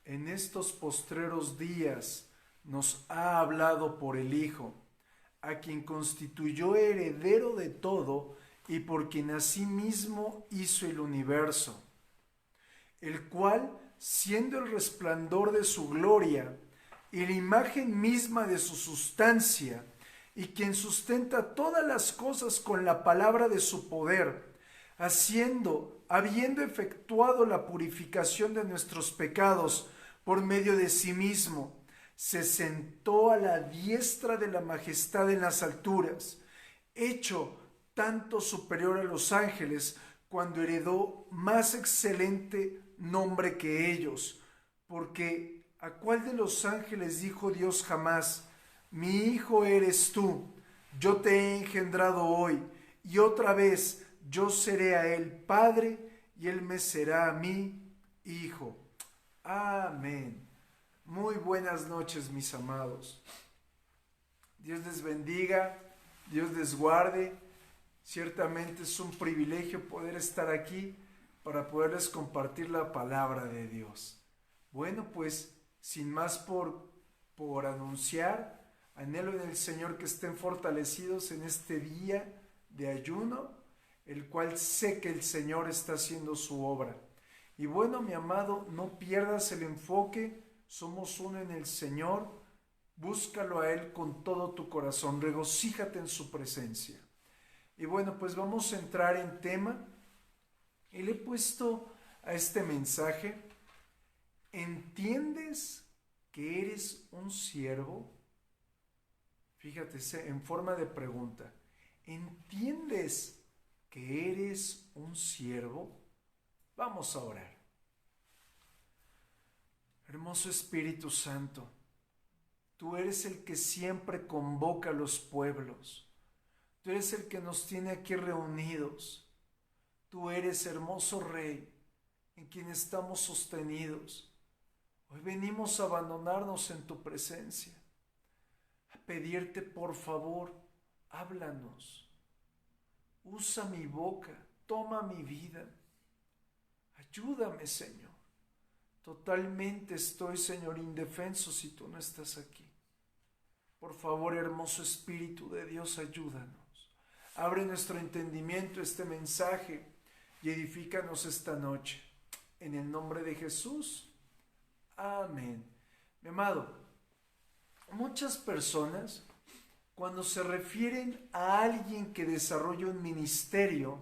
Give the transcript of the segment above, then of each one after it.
en estos postreros días nos ha hablado por el Hijo, a quien constituyó heredero de todo y por quien asimismo hizo el universo, el cual, siendo el resplandor de su gloria y la imagen misma de su sustancia, y quien sustenta todas las cosas con la palabra de su poder, habiendo efectuado la purificación de nuestros pecados por medio de sí mismo, se sentó a la diestra de la majestad en las alturas, hecho tanto superior a los ángeles, cuando heredó más excelente nombre que ellos. Porque ¿a cuál de los ángeles dijo Dios jamás: mi hijo eres tú, yo te he engendrado hoy, y otra vez yo seré a él padre, y él me será a mí hijo? Amén. Muy buenas noches, mis amados. Dios les bendiga, Dios les guarde. Ciertamente es un privilegio poder estar aquí para poderles compartir la palabra de Dios. Bueno, pues sin más por anunciar, anhelo en el Señor que estén fortalecidos en este día de ayuno, el cual sé que el Señor está haciendo su obra. Y bueno, mi amado, no pierdas el enfoque, somos uno en el Señor, búscalo a Él con todo tu corazón, regocíjate en su presencia. Y bueno, pues vamos a entrar en tema, y le he puesto a este mensaje: ¿entiendes que eres un siervo? Fíjate, en forma de pregunta, ¿entiendes que eres un siervo? Vamos a orar. Hermoso Espíritu Santo, tú eres el que siempre convoca a los pueblos. Tú eres el que nos tiene aquí reunidos. Tú eres, hermoso Rey, en quien estamos sostenidos. Hoy venimos a abandonarnos en tu presencia, a pedirte, por favor, háblanos. Usa mi boca, toma mi vida. Ayúdame, Señor. Totalmente estoy, Señor, indefenso si tú no estás aquí. Por favor, hermoso Espíritu de Dios, ayúdanos. Abre nuestro entendimiento a este mensaje y edifícanos esta noche. En el nombre de Jesús. Amén. Mi amado, muchas personas, cuando se refieren a alguien que desarrolla un ministerio,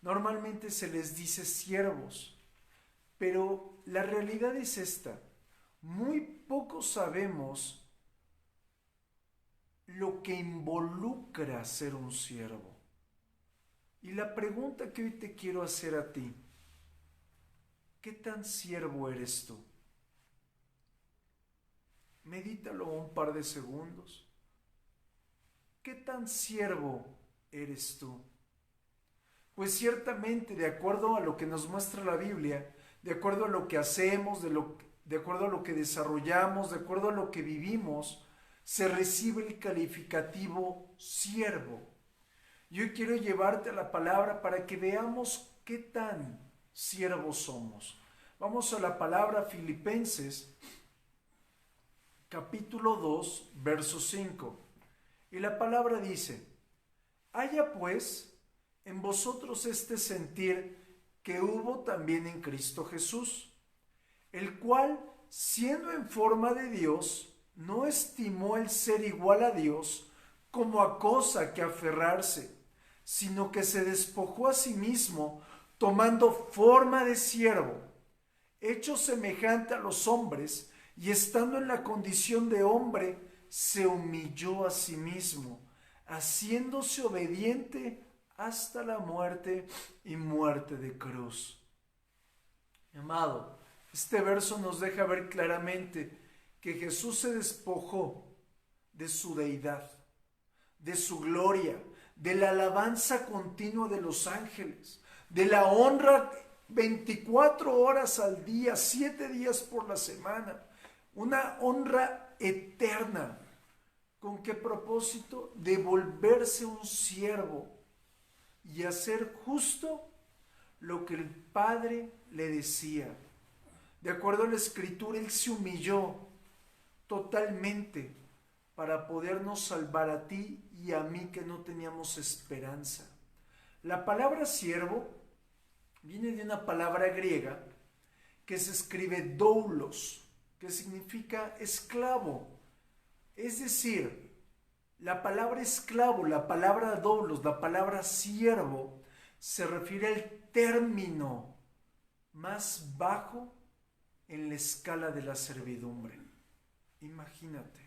normalmente se les dice siervos. Pero la realidad es esta: muy poco sabemos lo que involucra ser un siervo. Y la pregunta que hoy te quiero hacer a ti: ¿qué tan siervo eres tú? Medítalo un par de segundos. ¿Qué tan siervo eres tú? Pues ciertamente, de acuerdo a lo que nos muestra la Biblia, de acuerdo a lo que hacemos, de acuerdo a lo que desarrollamos, de acuerdo a lo que vivimos, se recibe el calificativo siervo. Yo quiero llevarte a la palabra para que veamos qué tan siervos somos. Vamos a la palabra Filipenses, capítulo 2, verso 5. Y la palabra dice: haya pues en vosotros este sentir que hubo también en Cristo Jesús, el cual, siendo en forma de Dios, no estimó el ser igual a Dios como a cosa que aferrarse, sino que se despojó a sí mismo, tomando forma de siervo, hecho semejante a los hombres, y estando en la condición de hombre, se humilló a sí mismo, haciéndose obediente hasta la muerte y muerte de cruz. Mi amado, este verso nos deja ver claramente que Jesús se despojó de su deidad, de su gloria, de la alabanza continua de los ángeles, de la honra 24 horas al día, 7 días por la semana, una honra eterna. ¿Con qué propósito? De volverse un siervo y hacer justo lo que el Padre le decía, De acuerdo a la Escritura, Él se humilló totalmente para podernos salvar a ti y a mí que no teníamos esperanza. La palabra siervo viene de una palabra griega que se escribe doulos, que significa esclavo. Es decir, la palabra esclavo, la palabra doulos, la palabra siervo, se refiere al término más bajo en la escala de la servidumbre. Imagínate.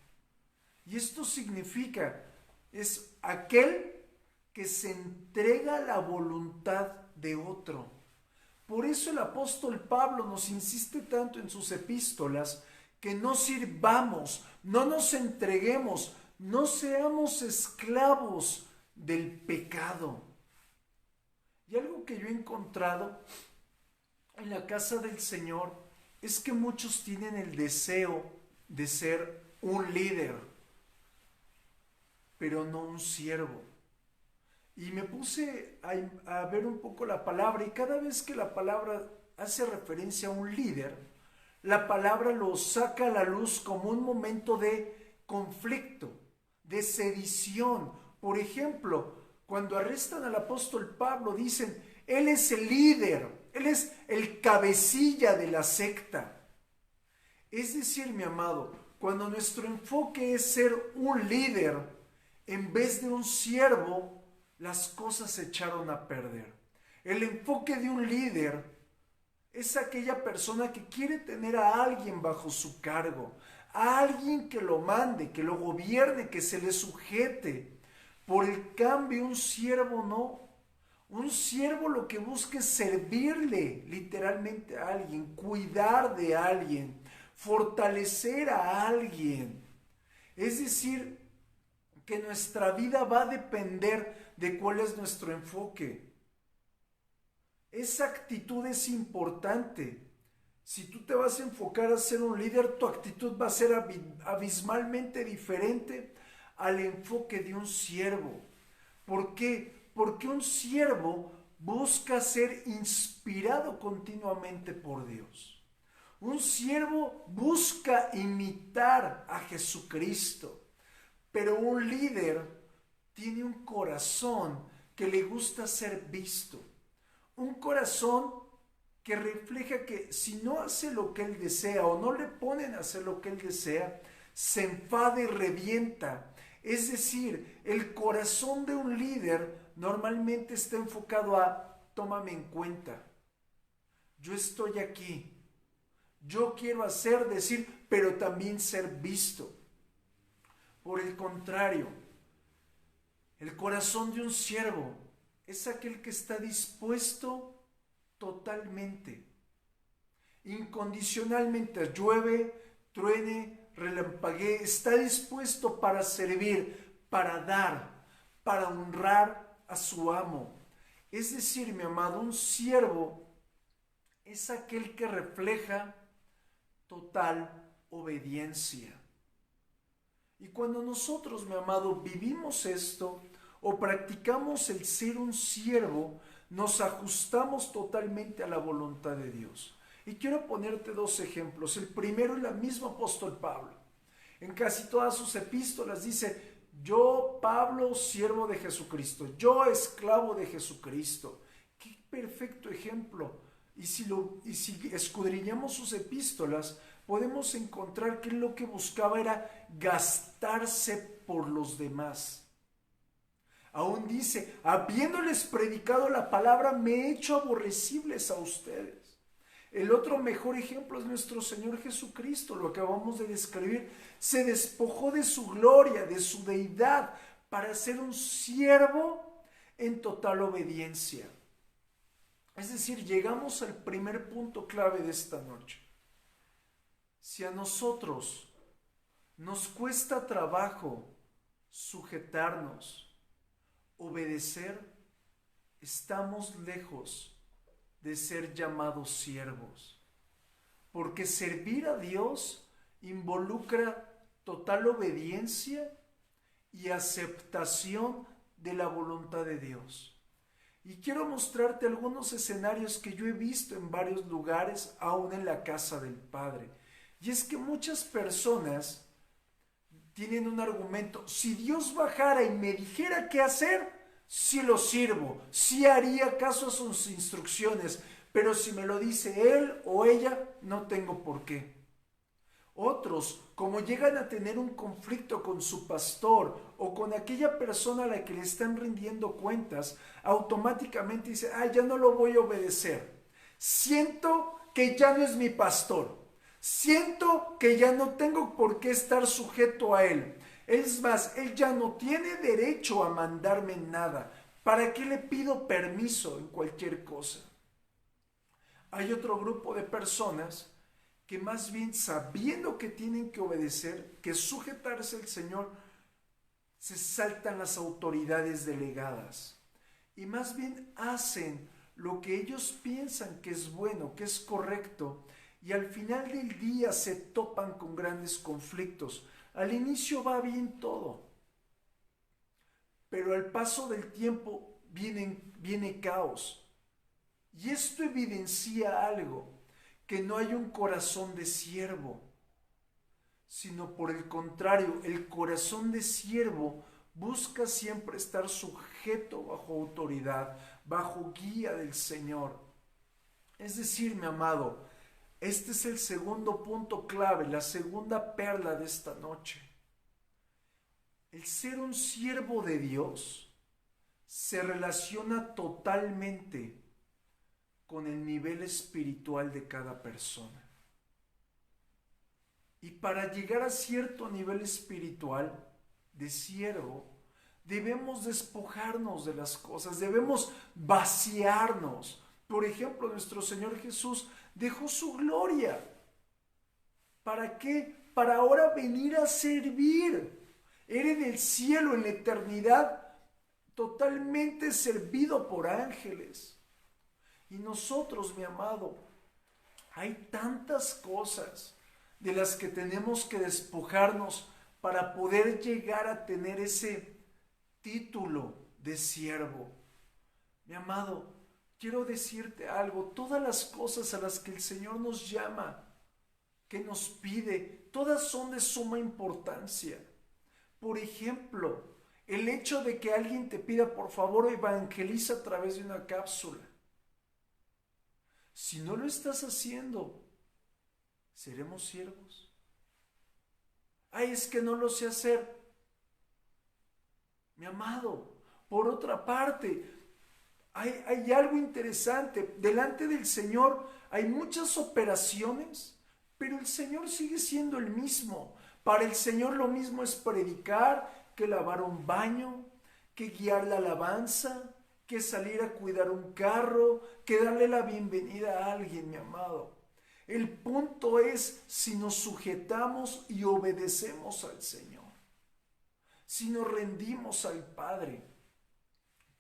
Y esto significa, es aquel que se entrega a la voluntad de otro. Por eso el apóstol Pablo nos insiste tanto en sus epístolas que no sirvamos, no nos entreguemos, no seamos esclavos del pecado. Y algo que yo he encontrado en la casa del Señor es que muchos tienen el deseo de ser un líder, pero no un siervo. Y me puse a ver un poco la palabra, y cada vez que la palabra hace referencia a un líder, la palabra lo saca a la luz como un momento de conflicto, de sedición. Por ejemplo, cuando arrestan al apóstol Pablo, dicen, él es el líder, él es el cabecilla de la secta. Es decir, mi amado, cuando nuestro enfoque es ser un líder en vez de un siervo, las cosas se echaron a perder. El enfoque de un líder es aquella persona que quiere tener a alguien bajo su cargo, a alguien que lo mande, que lo gobierne, que se le sujete. Por el cambio, un siervo no. Un siervo lo que busca es servirle literalmente a alguien, cuidar de alguien, fortalecer a alguien. Es decir, que nuestra vida va a depender de cuál es nuestro enfoque. Esa actitud es importante. Si tú te vas a enfocar a ser un líder, tu actitud va a ser abismalmente diferente al enfoque de un siervo. ¿Por qué? Porque un siervo busca ser inspirado continuamente por Dios. Un siervo busca imitar a Jesucristo. Pero un líder tiene un corazón que le gusta ser visto. Un corazón que refleja que si no hace lo que él desea o no le ponen a hacer lo que él desea, se enfada y revienta. Es decir, el corazón de un líder normalmente está enfocado a tómame en cuenta. Yo estoy aquí. Yo quiero hacer, decir, pero también ser visto. Por el contrario, el corazón de un siervo es aquel que está dispuesto totalmente, incondicionalmente, llueve, truene, relampaguee, está dispuesto para servir, para dar, para honrar a su amo. Es decir, mi amado, un siervo es aquel que refleja total obediencia. Y cuando nosotros, mi amado, vivimos esto o practicamos el ser un siervo, nos ajustamos totalmente a la voluntad de Dios. Y quiero ponerte dos ejemplos. El primero es el mismo apóstol Pablo. En casi todas sus epístolas dice, yo, Pablo, siervo de Jesucristo, yo, esclavo de Jesucristo. Qué perfecto ejemplo. Y si escudriñamos sus epístolas, podemos encontrar que lo que buscaba era gastarse por los demás. Aún dice, habiéndoles predicado la palabra, me he hecho aborrecibles a ustedes. El otro mejor ejemplo es nuestro Señor Jesucristo, lo acabamos de describir. Se despojó de su gloria, de su deidad, para ser un siervo en total obediencia. Es decir, llegamos al primer punto clave de esta noche. Si a nosotros nos cuesta trabajo sujetarnos, obedecer, estamos lejos de ser llamados siervos. Porque servir a Dios involucra total obediencia y aceptación de la voluntad de Dios. Y quiero mostrarte algunos escenarios que yo he visto en varios lugares, aún en la casa del Padre. Y es que muchas personas tienen un argumento: si Dios bajara y me dijera qué hacer, sí lo sirvo, sí haría caso a sus instrucciones, pero si me lo dice él o ella, no tengo por qué. Otros, como llegan a tener un conflicto con su pastor o con aquella persona a la que le están rindiendo cuentas, automáticamente dicen: ya no lo voy a obedecer. Siento que ya no es mi pastor. Siento que ya no tengo por qué estar sujeto a él. Es más, él ya no tiene derecho a mandarme nada. ¿Para qué le pido permiso en cualquier cosa? Hay otro grupo de personas que más bien, sabiendo que tienen que obedecer, que sujetarse al Señor, se saltan las autoridades delegadas y más bien hacen lo que ellos piensan que es bueno, que es correcto, y al final del día se topan con grandes conflictos. Al inicio va bien todo, pero al paso del tiempo viene caos. Y esto evidencia algo: que no hay un corazón de siervo, sino por el contrario, el corazón de siervo busca siempre estar sujeto bajo autoridad, bajo guía del Señor. Es decir, mi amado, este es el segundo punto clave, la segunda perla de esta noche. El ser un siervo de Dios se relaciona totalmente con el nivel espiritual de cada persona. Y para llegar a cierto nivel espiritual de siervo, debemos despojarnos de las cosas, debemos vaciarnos. Por ejemplo, nuestro Señor Jesús dejó su gloria. ¿Para qué? Para ahora venir a servir. Era en el cielo, en la eternidad, totalmente servido por ángeles. Y nosotros, mi amado, hay tantas cosas de las que tenemos que despojarnos para poder llegar a tener ese título de siervo. Mi amado, quiero decirte algo: todas las cosas a las que el Señor nos llama, que nos pide, todas son de suma importancia. Por ejemplo, el hecho de que alguien te pida: por favor, evangeliza a través de una cápsula. Si no lo estás haciendo, ¿seremos siervos? Es que no lo sé hacer. Mi amado, por otra parte, hay algo interesante. Delante del Señor hay muchas operaciones, pero el Señor sigue siendo el mismo. Para el Señor lo mismo es predicar que lavar un baño, que guiar la alabanza, que salir a cuidar un carro, que darle la bienvenida a alguien, mi amado. El punto es si nos sujetamos y obedecemos al Señor, si nos rendimos al Padre.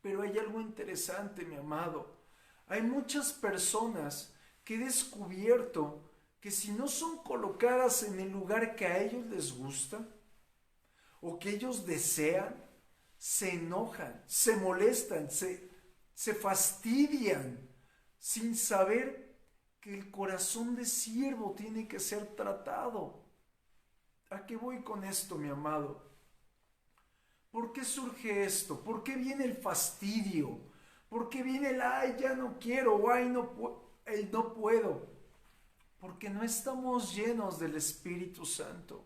Pero hay algo interesante, mi amado. Hay muchas personas que he descubierto que si no son colocadas en el lugar que a ellos les gusta o que ellos desean, se enojan, se molestan, se fastidian, sin saber que el corazón de siervo tiene que ser tratado. ¿A qué voy con esto, mi amado? ¿Por qué surge esto? ¿Por qué viene el fastidio? ¿Por qué viene el ya no quiero, o no puedo? Porque no estamos llenos del Espíritu Santo.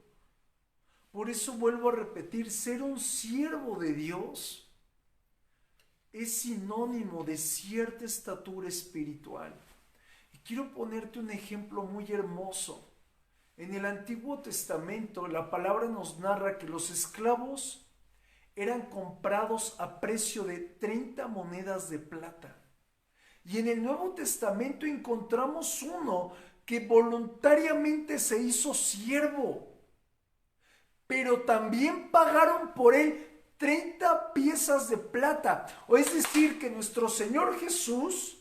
Por eso vuelvo a repetir: ser un siervo de Dios es sinónimo de cierta estatura espiritual. Y quiero ponerte un ejemplo muy hermoso. En el Antiguo Testamento, la palabra nos narra que los esclavos eran comprados a precio de 30 monedas de plata. Y en el Nuevo Testamento encontramos uno que voluntariamente se hizo siervo, pero también pagaron por él 30 piezas de plata. O es decir, que nuestro Señor Jesús,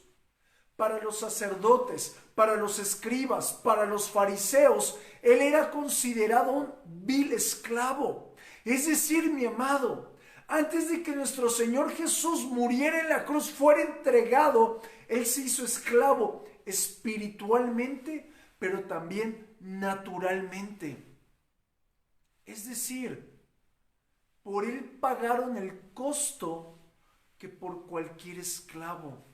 para los sacerdotes, para los escribas, para los fariseos, él era considerado un vil esclavo. Es decir, mi amado, Antes de que nuestro Señor Jesús muriera en la cruz, fuera entregado, Él se hizo esclavo espiritualmente, pero también naturalmente. Es decir, por Él pagaron el costo que por cualquier esclavo.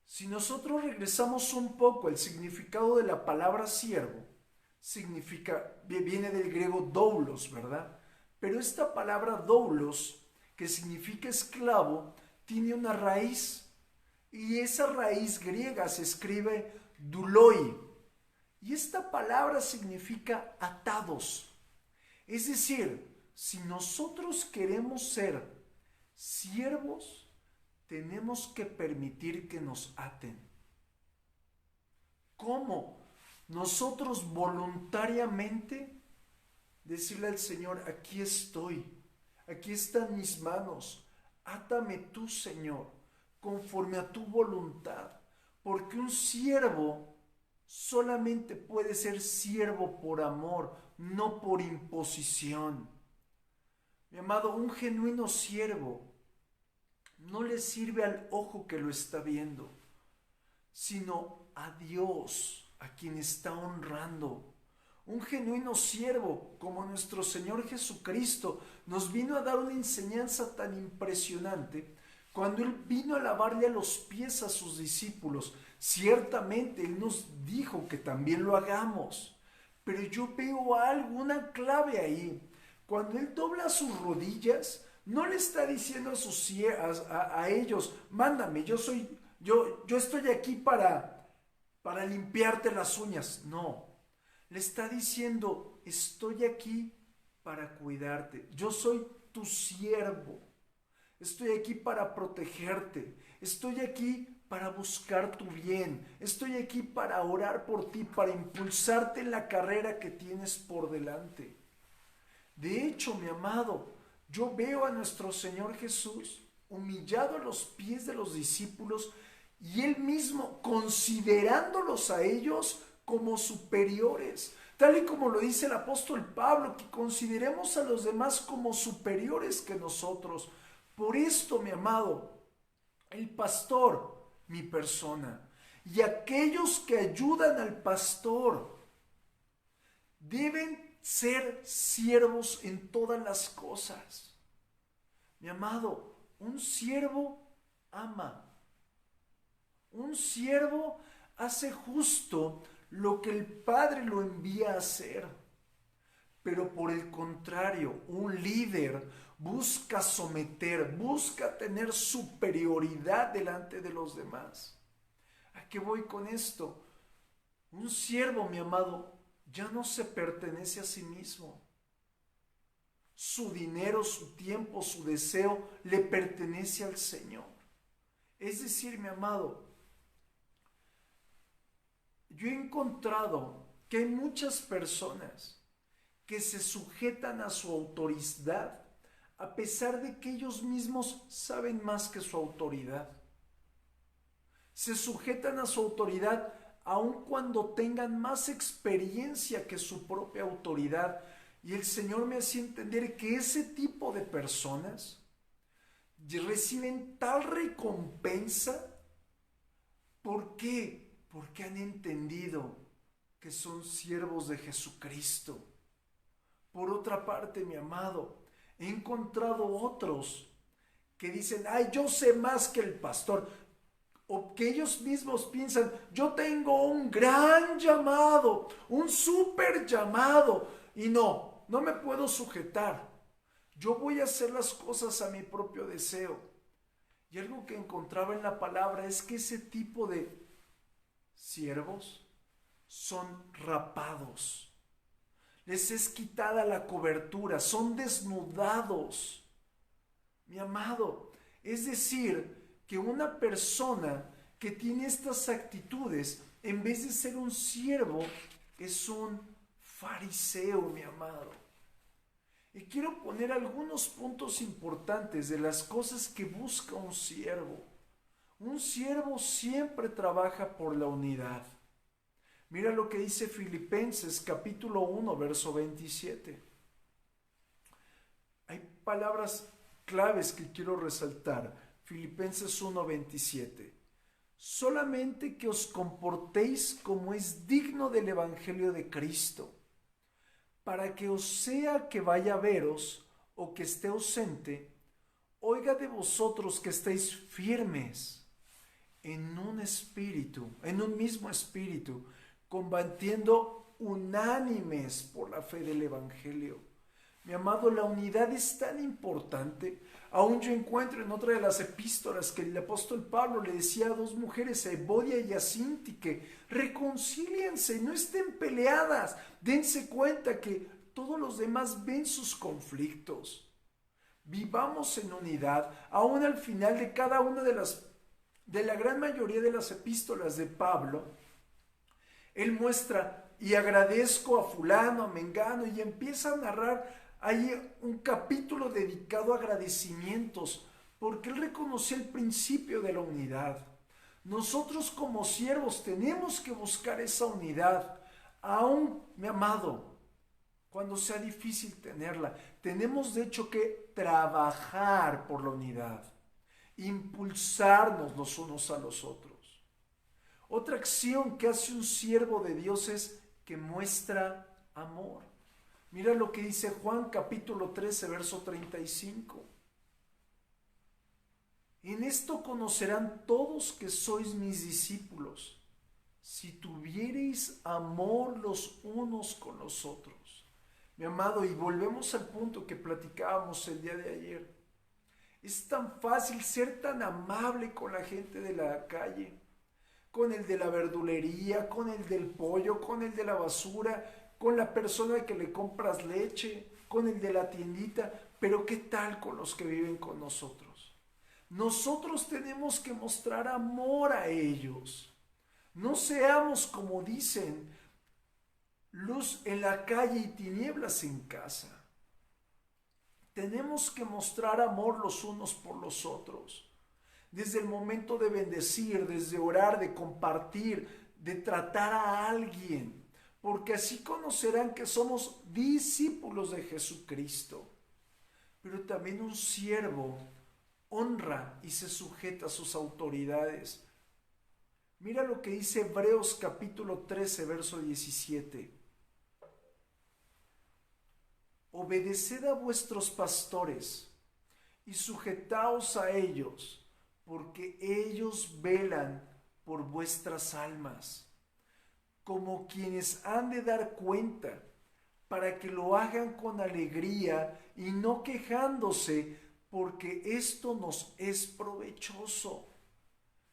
Si nosotros regresamos un poco al significado de la palabra siervo, viene del griego doulos, ¿verdad? Pero esta palabra doulos, que significa esclavo, tiene una raíz, y esa raíz griega se escribe douloi, y esta palabra significa atados. Es decir, si nosotros queremos ser siervos, tenemos que permitir que nos aten. ¿Cómo? Nosotros voluntariamente decirle al Señor, aquí estoy, aquí están mis manos, átame tú, Señor, conforme a tu voluntad, porque un siervo solamente puede ser siervo por amor, no por imposición. Mi amado, un genuino siervo no le sirve al ojo que lo está viendo, sino a Dios, a quien está honrando. Un genuino siervo, como nuestro Señor Jesucristo, nos vino a dar una enseñanza tan impresionante cuando Él vino a lavarle a los pies a sus discípulos. Ciertamente Él nos dijo que también lo hagamos, pero yo veo algo, una clave ahí. Cuando Él dobla sus rodillas, no le está diciendo a ellos, mándame, yo estoy aquí para limpiarte las uñas. No, le está diciendo, estoy aquí para cuidarte. Yo soy tu siervo. Estoy aquí para protegerte. Estoy aquí para buscar tu bien. Estoy aquí para orar por ti, para impulsarte en la carrera que tienes por delante. De hecho, mi amado, yo veo a nuestro Señor Jesús humillado a los pies de los discípulos y Él mismo considerándolos a ellos como superiores, tal y como lo dice el apóstol Pablo, que consideremos a los demás como superiores que nosotros. Por esto, mi amado, el pastor, mi persona, y aquellos que ayudan al pastor, deben ser siervos en todas las cosas. Mi amado, un siervo ama. Un siervo hace justo lo que el Padre lo envía a hacer. Pero por el contrario, un líder busca someter, busca tener superioridad delante de los demás. ¿A qué voy con esto? Un siervo, mi amado, ya no se pertenece a sí mismo. Su dinero, su tiempo, su deseo le pertenece al Señor. Es decir, mi amado, yo he encontrado que hay muchas personas que se sujetan a su autoridad a pesar de que ellos mismos saben más que su autoridad. Se sujetan a su autoridad aun cuando tengan más experiencia que su propia autoridad. Y el Señor me hacía entender que ese tipo de personas reciben tal recompensa. ¿Por qué? Porque han entendido que son siervos de Jesucristo. Por otra parte, mi amado, he encontrado otros que dicen, ay, yo sé más que el pastor. O que ellos mismos piensan, yo tengo un gran llamado, un súper llamado, y no me puedo sujetar. Yo voy a hacer las cosas a mi propio deseo. Y algo que encontraba en la palabra es que ese tipo de siervos son rapados. Les es quitada la cobertura, son desnudados. Mi amado, es decir, que una persona que tiene estas actitudes, en vez de ser un siervo, es un fariseo, mi amado. Y quiero poner algunos puntos importantes de las cosas que busca un siervo. Un siervo siempre trabaja por la unidad. Mira lo que dice Filipenses capítulo 1, verso 27. Hay palabras claves que quiero resaltar. Filipenses 1:27. Solamente que os comportéis como es digno del Evangelio de Cristo, para que os sea que vaya a veros o que esté ausente, oiga de vosotros que estéis firmes en un espíritu, en un mismo espíritu, combatiendo unánimes por la fe del Evangelio. Mi amado, la unidad es tan importante. Aún yo encuentro en otra de las epístolas que el apóstol Pablo le decía a dos mujeres, a Evodia y a Síntique, reconcíliense, no estén peleadas, dense cuenta que todos los demás ven sus conflictos. Vivamos en unidad, aún al final de cada una de la gran mayoría de las epístolas de Pablo, él muestra y agradezco a fulano, a mengano, y empieza a narrar ahí un capítulo dedicado a agradecimientos, porque él reconoció el principio de la unidad. Nosotros como siervos tenemos que buscar esa unidad, aún, mi amado, cuando sea difícil tenerla. Tenemos de hecho que trabajar por la unidad, impulsarnos los unos a los otros. Otra acción que hace un siervo de Dios es que muestra amor. Mira lo que dice Juan capítulo 13, verso 35. En esto conocerán todos que sois mis discípulos, si tuviereis amor los unos con los otros. Mi amado, y volvemos al punto que platicábamos el día de ayer. Es tan fácil ser tan amable con la gente de la calle, con el de la verdulería, con el del pollo, con el de la basura, con la persona que le compras leche, con el de la tiendita, pero ¿qué tal con los que viven con nosotros? Nosotros tenemos que mostrar amor a ellos. No seamos, como dicen, luz en la calle y tinieblas en casa. Tenemos que mostrar amor los unos por los otros. Desde el momento de bendecir, desde orar, de compartir, de tratar a alguien, porque así conocerán que somos discípulos de Jesucristo. Pero también un siervo honra y se sujeta a sus autoridades. Mira lo que dice Hebreos capítulo 13, verso 17. Obedeced a vuestros pastores y sujetaos a ellos, porque ellos velan por vuestras almas, como quienes han de dar cuenta, para que lo hagan con alegría y no quejándose, porque esto nos es provechoso.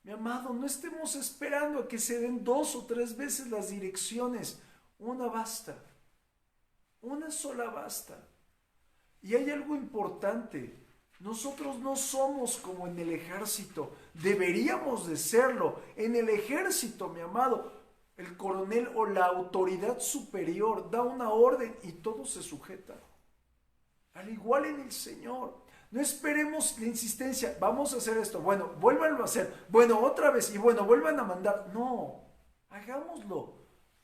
Mi amado, no estemos esperando a que se den 2 o 3 veces las direcciones. Una basta. Una sola basta. Y hay algo importante. Nosotros no somos como en el ejército. Deberíamos de serlo. En el ejército, mi amado, el coronel o la autoridad superior da una orden y todos se sujetan. Al igual en el Señor. No esperemos la insistencia. Vamos a hacer esto. Bueno, vuélvanlo a hacer. Bueno, otra vez. Y bueno, vuelvan a mandar. No, hagámoslo.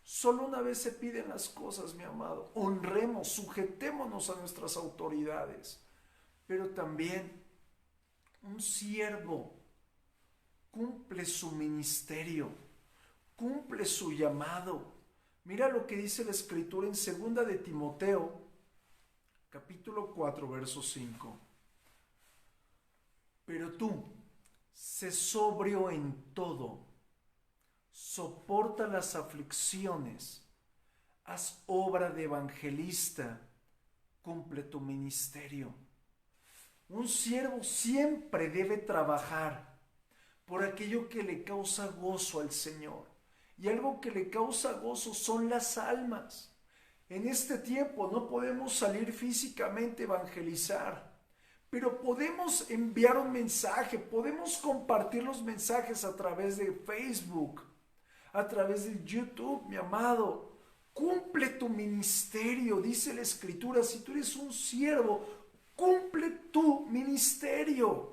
Solo una vez se piden las cosas, mi amado. Honremos, sujetémonos a nuestras autoridades. Pero también un siervo cumple su ministerio, cumple su llamado. Mira lo que dice la Escritura en 2 de Timoteo, capítulo 4, verso 5. Pero tú, sé sobrio en todo, soporta las aflicciones, haz obra de evangelista, cumple tu ministerio. Un siervo siempre debe trabajar por aquello que le causa gozo al Señor. Y algo que le causa gozo son las almas. En este tiempo no podemos salir físicamente a evangelizar, pero podemos enviar un mensaje, podemos compartir los mensajes a través de Facebook, a través de YouTube, mi amado. Cumple tu ministerio, dice la Escritura. Si tú eres un siervo, cumple tu ministerio.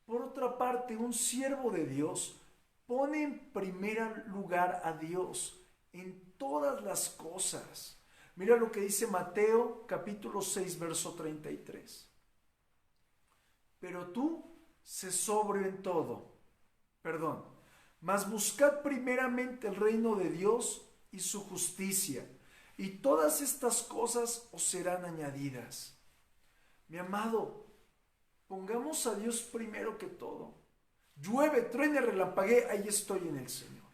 Por otra parte, un siervo de Dios pone en primer lugar a Dios en todas las cosas. Mira lo que dice Mateo capítulo 6, verso 33. pero tú sé sobrio en todo. Perdón. Mas buscad primeramente el reino de Dios y su justicia, y todas estas cosas os serán añadidas. Mi amado, pongamos a Dios primero que todo. Llueve, truene, relampaguee, ahí estoy en el Señor.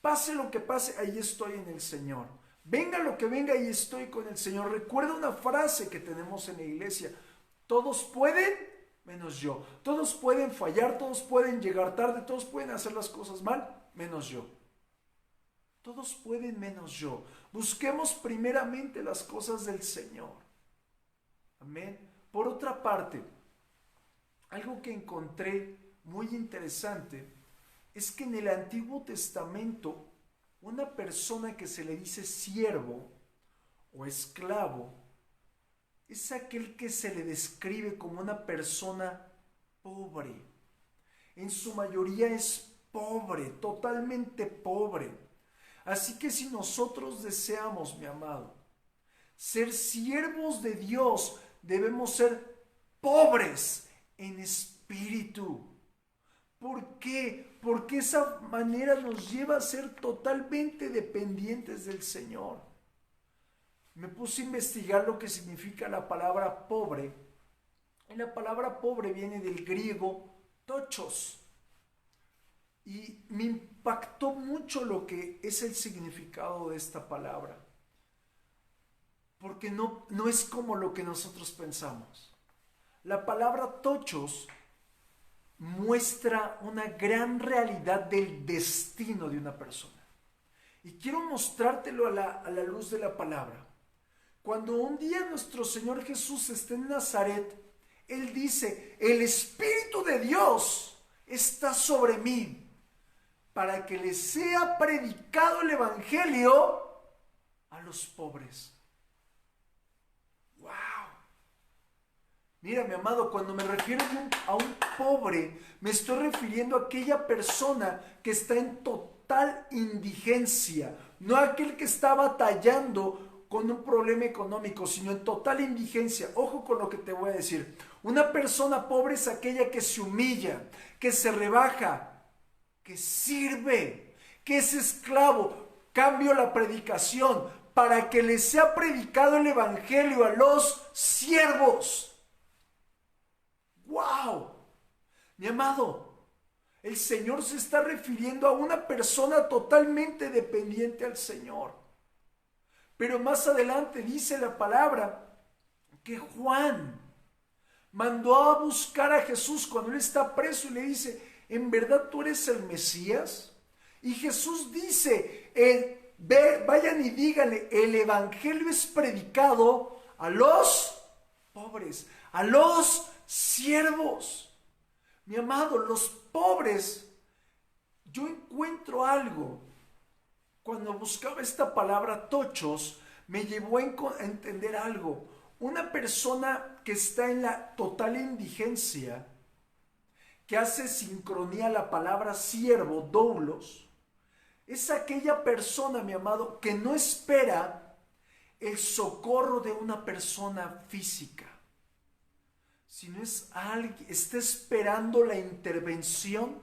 Pase lo que pase, ahí estoy en el Señor. Venga lo que venga, ahí estoy con el Señor. Recuerda una frase que tenemos en la iglesia. Todos pueden, menos yo. Todos pueden fallar, todos pueden llegar tarde, todos pueden hacer las cosas mal, menos yo. Todos pueden menos yo. Busquemos primeramente las cosas del Señor. Amén. Por otra parte, algo que encontré muy interesante es que en el Antiguo Testamento una persona que se le dice siervo o esclavo es aquel que se le describe como una persona pobre. En su mayoría es pobre, totalmente pobre. Así que si nosotros deseamos, mi amado, ser siervos de Dios, debemos ser pobres en espíritu. ¿Por qué? Porque esa manera nos lleva a ser totalmente dependientes del Señor. Me puse a investigar lo que significa la palabra pobre. Y la palabra pobre viene del griego tochos. Y me impactó mucho lo que es el significado de esta palabra. Porque no es como lo que nosotros pensamos. La palabra tochos muestra una gran realidad del destino de una persona. Y quiero mostrártelo a la luz de la palabra. Cuando un día nuestro Señor Jesús está en Nazaret, Él dice, el Espíritu de Dios está sobre mí para que les sea predicado el Evangelio a los pobres. ¡Wow! Mira, mi amado, cuando me refiero a un pobre, me estoy refiriendo a aquella persona que está en total indigencia, no aquel que está batallando con un problema económico, sino en total indigencia. Ojo con lo que te voy a decir. Una persona pobre es aquella que se humilla, que se rebaja, que sirve, que es esclavo. Cambio la predicación para que les sea predicado el Evangelio a los siervos. ¡Wow! Mi amado, el Señor se está refiriendo a una persona totalmente dependiente al Señor. Pero más adelante dice la palabra que Juan mandó a buscar a Jesús cuando él está preso y le dice, ¿en verdad tú eres el Mesías? Y Jesús dice, vayan y díganle, el Evangelio es predicado a los pobres, a los siervos. Mi amado, los pobres, yo encuentro algo. Cuando buscaba esta palabra tochos, me llevó a entender algo. Una persona que está en la total indigencia, que hace sincronía a la palabra siervo, doulos, es aquella persona, mi amado, que no espera el socorro de una persona física, sino está esperando la intervención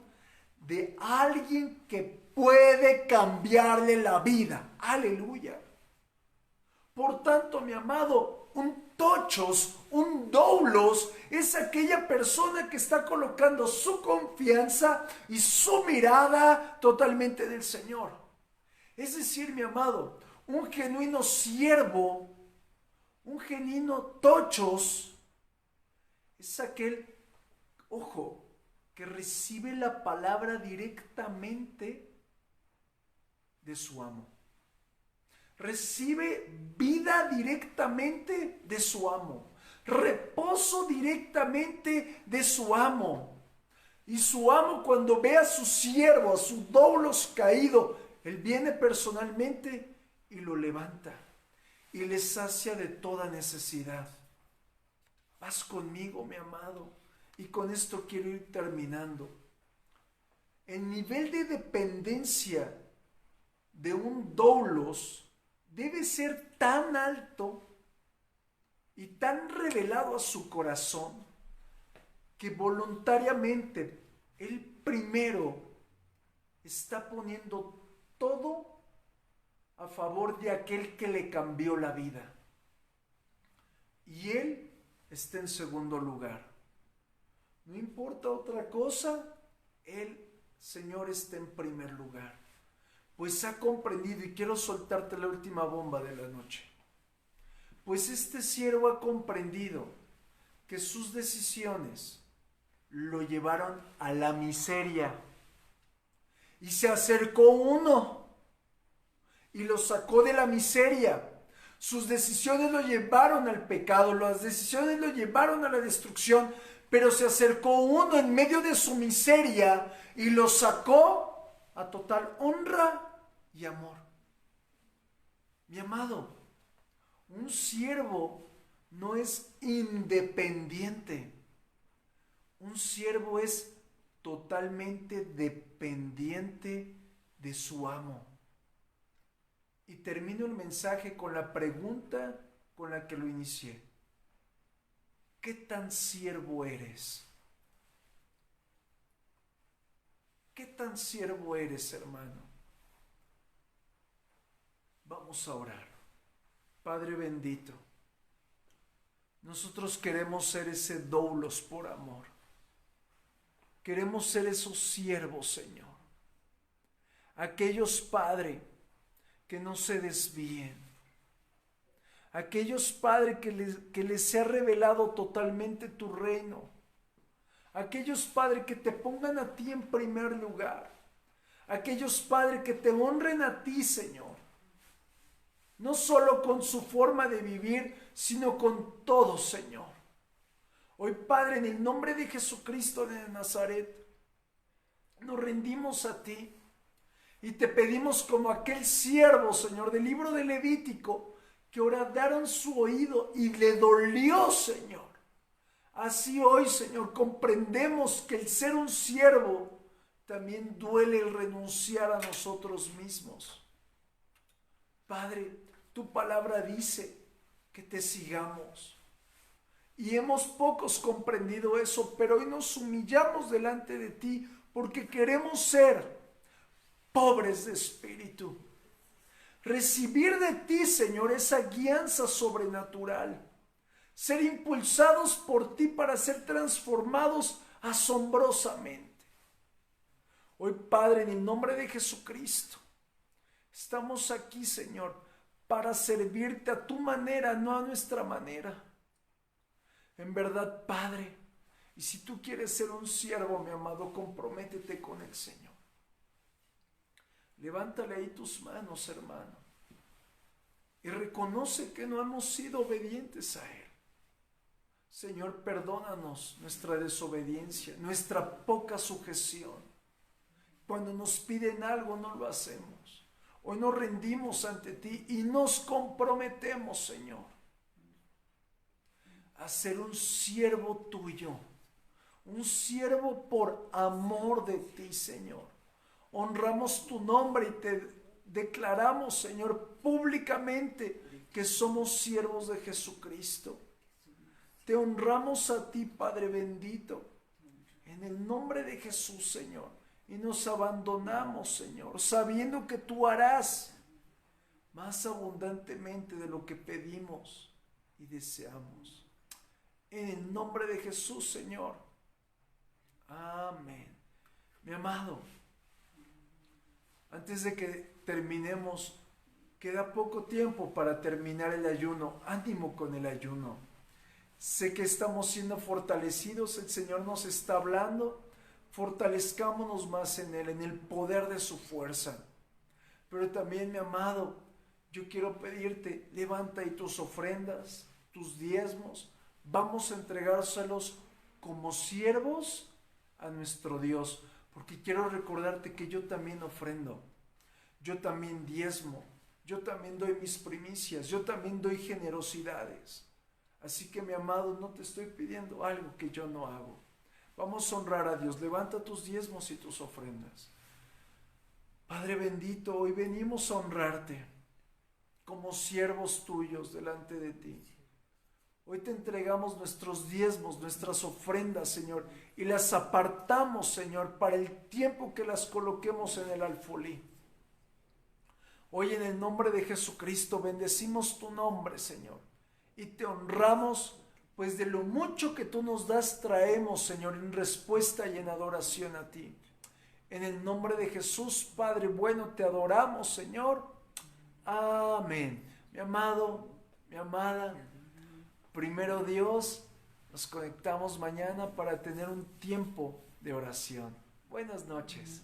de alguien que puede cambiarle la vida. ¡Aleluya! Por tanto, mi amado, un tochos, un doulos, es aquella persona que está colocando su confianza y su mirada totalmente del Señor. Es decir, mi amado, un genuino siervo, un genuino tochos, es aquel, ojo, que recibe la palabra directamente de su amo. Recibe vida directamente de su amo. Reposo directamente de su amo. Y su amo, cuando ve a su siervo, a su doulos caído, él viene personalmente y lo levanta y le sacia de toda necesidad. Vas conmigo, mi amado. Y con esto quiero ir terminando. El nivel de dependencia de un doulos debe ser tan alto y tan revelado a su corazón que voluntariamente Él primero está poniendo todo a favor de aquel que le cambió la vida. Y Él está en segundo lugar. No importa otra cosa, Él, Señor, está en primer lugar. Pues ha comprendido, y quiero soltarte la última bomba de la noche. Pues este siervo ha comprendido que sus decisiones lo llevaron a la miseria. Y se acercó uno y lo sacó de la miseria. Sus decisiones lo llevaron al pecado, las decisiones lo llevaron a la destrucción, pero se acercó uno en medio de su miseria y lo sacó a total honra y amor. Mi amado, un siervo no es independiente. Un siervo es totalmente dependiente de su amo. Y termino el mensaje con la pregunta con la que lo inicié. ¿Qué tan siervo eres? ¿Qué tan siervo eres, hermano? Vamos a orar. Padre bendito, nosotros queremos ser ese doulos por amor. Queremos ser esos siervos, Señor. Aquellos, Padre, que no se desvíen. Aquellos, Padre, que les sea revelado totalmente tu reino. Aquellos, Padre, que te pongan a ti en primer lugar. Aquellos, Padre, que te honren a ti, Señor. No solo con su forma de vivir, sino con todo, Señor. Hoy, Padre, en el nombre de Jesucristo de Nazaret, nos rendimos a ti y te pedimos como aquel siervo, Señor, del libro de Levítico, que horadaron su oído y le dolió, Señor. Así hoy, Señor, comprendemos que el ser un siervo también duele el renunciar a nosotros mismos. Padre, tu palabra dice que te sigamos. Y hemos pocos comprendido eso, pero hoy nos humillamos delante de ti porque queremos ser pobres de espíritu. Recibir de ti, Señor, esa guianza sobrenatural. Ser impulsados por ti para ser transformados asombrosamente. Hoy, Padre, en el nombre de Jesucristo, estamos aquí, Señor, para servirte a tu manera, no a nuestra manera. En verdad, Padre, y si tú quieres ser un siervo, mi amado, comprométete con el Señor. Levántale ahí tus manos, hermano, y reconoce que no hemos sido obedientes a Él. Señor, perdónanos nuestra desobediencia, nuestra poca sujeción. Cuando nos piden algo no lo hacemos. Hoy nos rendimos ante ti y nos comprometemos, Señor, a ser un siervo tuyo, un siervo por amor de ti, Señor. Honramos tu nombre y te declaramos, Señor, públicamente que somos siervos de Jesucristo. Te honramos a ti, Padre bendito, en el nombre de Jesús, Señor, y nos abandonamos, Señor, sabiendo que tú harás más abundantemente de lo que pedimos y deseamos. En el nombre de Jesús, Señor. Amén. Mi amado, antes de que terminemos, queda poco tiempo para terminar el ayuno. Ánimo con el ayuno. Sé que estamos siendo fortalecidos, el Señor nos está hablando. Fortalezcámonos más en Él, en el poder de su fuerza. Pero también, mi amado, yo quiero pedirte, levanta ahí tus ofrendas, tus diezmos. Vamos a entregárselos como siervos a nuestro Dios. Porque quiero recordarte que yo también ofrendo, yo también diezmo, yo también doy mis primicias, yo también doy generosidades. Así que, mi amado, no te estoy pidiendo algo que yo no hago. Vamos a honrar a Dios. Levanta tus diezmos y tus ofrendas. Padre bendito, hoy venimos a honrarte como siervos tuyos delante de ti. Hoy te entregamos nuestros diezmos, nuestras ofrendas, Señor, y las apartamos, Señor, para el tiempo que las coloquemos en el alfolí. Hoy en el nombre de Jesucristo bendecimos tu nombre, Señor, y te honramos, pues de lo mucho que tú nos das traemos, Señor, en respuesta y en adoración a ti. En el nombre de Jesús, Padre bueno, te adoramos, Señor. Amén. Mi amado, mi amada, primero Dios, nos conectamos mañana para tener un tiempo de oración. Buenas noches.